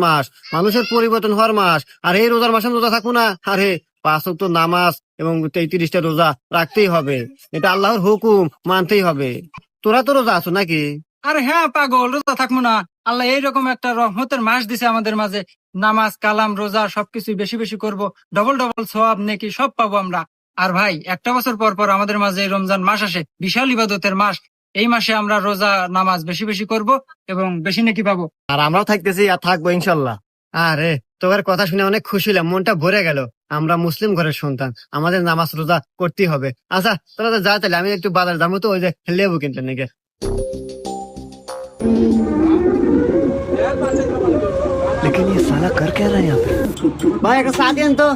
মাস, মানুষের পরিবর্তন হওয়ার মাস। আর এই রোজার মাসে রোজা থাকবো না? আরে 5 ওয়াক্ত নামাজ এবং 33টা রোজা রাখতেই হবে। এটা আল্লাহর হুকুম, মানতেই হবে। তোরা তো রোজা আছো নাকি? আরে হ্যাঁ পাগল, রোজা থাকবো না? আল্লাহ এইরকম একটা রহমতের মাস দিছে আমাদের মাঝে। নামাজ কালাম রোজা সবকিছু বেশি বেশি করব, ডবল ডবল সওয়াব নেকি সব পাবো আমরা। আর ভাই, একটা বছর পর পর আমাদের মাঝে এই রমজান মাস আসে, বিশাল ইবাদতের মাস। এই মাসে আমরা রোজা নামাজ বেশি বেশি করব এবং বেশি নেকি পাবো। আর আমরাও থাকতেছি আর থাকবো ইনশাল্লাহ। আরে তোর কথা শুনে অনেক খুশি হলাম, মনটা ভরে গেল। আমরা মুসলিম ঘরের সন্তান, আমাদের নামাজ রোজা করতেই হবে। আচ্ছা তোরা তো যা, তাহলে আমি একটু বাজার যাবো, তো ওই যে লেবু কিনতে নাকি। लेकिन ये साला कर क्या रहा है यहाँ पे? भाई एक साथ ही तो